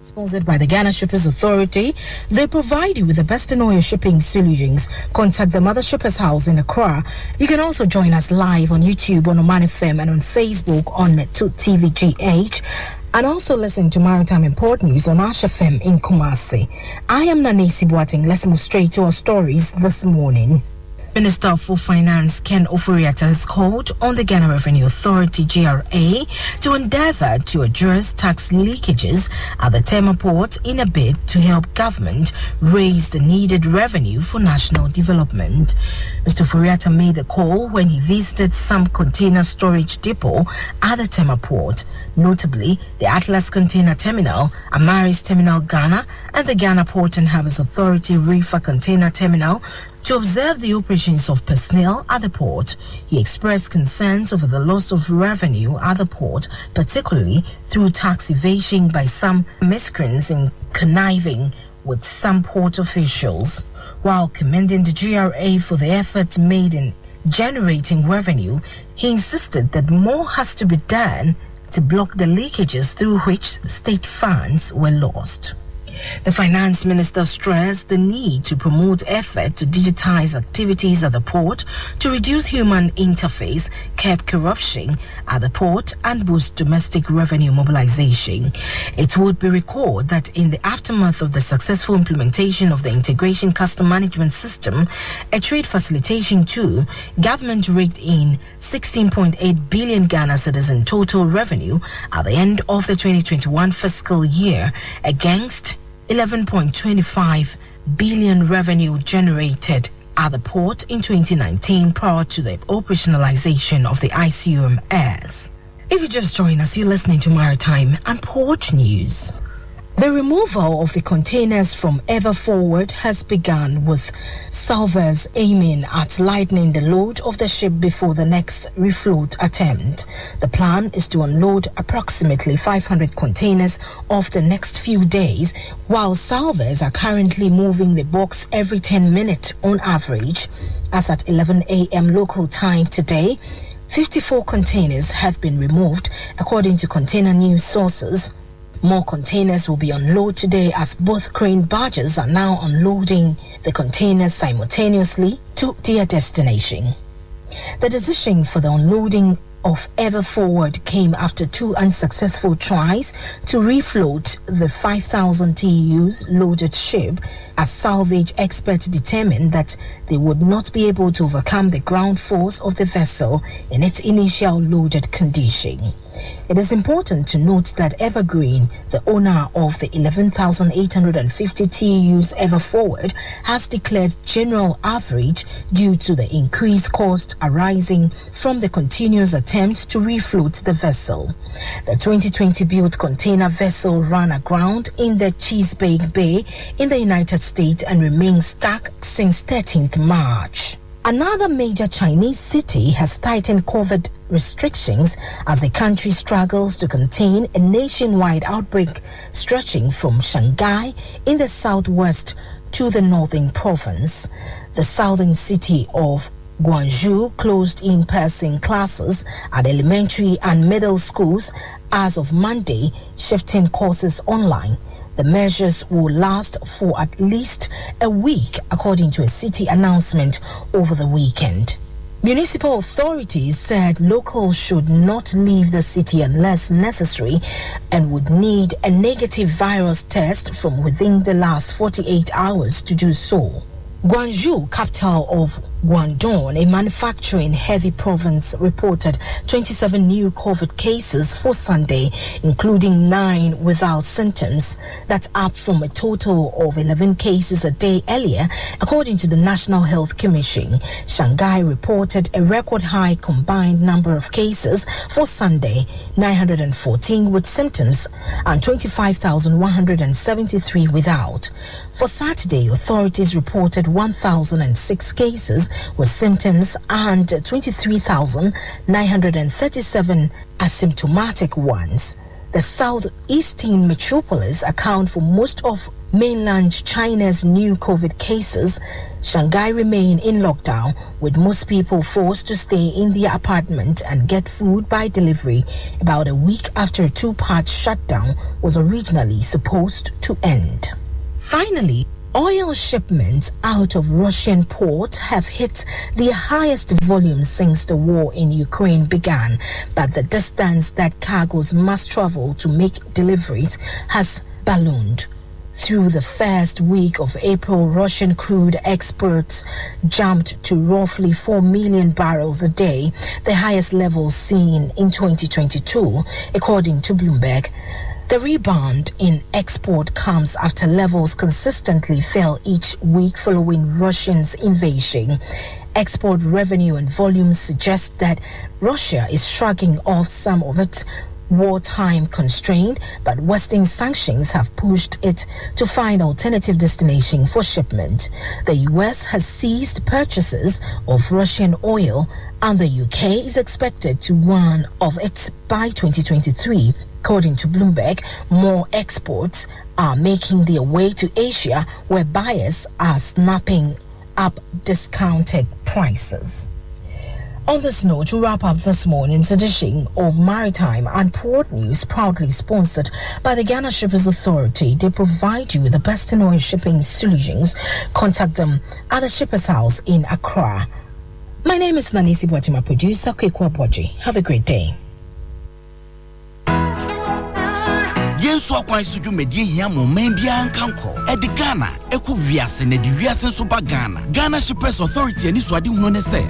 Sponsored by the Ghana Shippers Authority, they provide you with the best in oil shipping solutions. Contact the Mother Shippers House in Accra. You can also join us live on YouTube on Omanfm and on Facebook on TVGH. And also listen to Maritime Import News on FM in Kumasi. I am Nanesi Boateng. Let's move straight to our stories this morning. Minister for Finance Ken Oforiatta has called on the Ghana Revenue Authority GRA to endeavour to address tax leakages at the Tema port in a bid to help government raise the needed revenue for national development. Mr. Oforiatta made the call when he visited some container storage depot at the Tema port, notably the Atlas Container Terminal, Amaris Terminal Ghana, and the Ghana Port and Harbours Authority Reefer Container Terminal, to observe the operations of personnel at the port. He expressed concerns over the loss of revenue at the port, particularly through tax evasion by some miscreants in conniving with some port officials. While commending the GRA for the effort made in generating revenue, he insisted that more has to be done to block the leakages through which state funds were lost. The finance minister stressed the need to promote effort to digitize activities at the port to reduce human interface, curb corruption at the port, and boost domestic revenue mobilization. It would be recalled that in the aftermath of the successful implementation of the Integration Custom Management System, a trade facilitation tool, government raked in 16.8 billion Ghana cedis in total revenue at the end of the 2021 fiscal year against 11.25 billion revenue generated at the port in 2019 prior to the operationalization of the ICUMS. If you just joined us, you're listening to Maritime and Port News. The removal of the containers from Ever Forward has begun, with salvors aiming at lightening the load of the ship before the next refloat attempt. The plan is to unload approximately 500 containers over the next few days, while salvors are currently moving the box every 10 minutes on average. As at 11 a.m. local time today, 54 containers have been removed, according to container news sources. More containers will be unloaded today as both crane barges are now unloading the containers simultaneously to their destination. The decision for the unloading of Ever Forward came after 2 unsuccessful tries to refloat the 5,000 TEUs loaded ship, as salvage experts determined that they would not be able to overcome the ground force of the vessel in its initial loaded condition. It is important to note that Evergreen, the owner of the 11,850 TEUs Ever Forward, has declared general average due to the increased cost arising from the continuous attempt to refloat the vessel. The 2020-built container vessel ran aground in the Chesapeake Bay in the United States and remains stuck since 13th March. Another major Chinese city has tightened COVID restrictions as the country struggles to contain a nationwide outbreak stretching from Shanghai in the southwest to the northern province. The southern city of Guangzhou closed in-person classes at elementary and middle schools as of Monday, shifting courses online. The measures will last for at least a week, according to a city announcement over the weekend. Municipal authorities said locals should not leave the city unless necessary and would need a negative virus test from within the last 48 hours to do so. Guangzhou, capital of Guangdong, a manufacturing heavy province, reported 27 new COVID cases for Sunday, including 9 without symptoms. That's up from a total of 11 cases a day earlier, according to the National Health Commission. Shanghai reported a record high combined number of cases for Sunday, 914 with symptoms and 25,173 without. For Saturday, authorities reported 1,006 cases with symptoms and 23,937 asymptomatic ones. The southeastern metropolis account for most of mainland China's new COVID cases, Shanghai remain in lockdown, with most people forced to stay in their apartment and get food by delivery about a week after a two-part shutdown was originally supposed to end. Finally, oil shipments out of Russian ports have hit the highest volume since the war in Ukraine began, but the distance that cargoes must travel to make deliveries has ballooned. Through the first week of April, Russian crude exports jumped to roughly 4 million barrels a day, the highest level seen in 2022, according to Bloomberg. The rebound in export comes after levels consistently fell each week following Russia's invasion. Export revenue and volumes suggest that Russia is shrugging off some of its wartime constraint, but Western sanctions have pushed it to find alternative destination for shipment. The US has ceased purchases of Russian oil, and the UK is expected to one of it by 2023. According to Bloomberg, more exports are making their way to Asia, where buyers are snapping up discounted prices. On this note, to wrap up this morning's edition of Maritime and Port News, proudly sponsored by the Ghana Shippers Authority. They provide you with the best in oil shipping solutions. Contact them at the Shippers House in Accra. My name is Nanisi Boateng, producer Kekwa Boji. Have a great day. Yenso akwan suju medie hia mo man bia nkanko e de Ghana eku wiase na de wiase so ba Ghana Shippers Authority ani so ade hunu ne se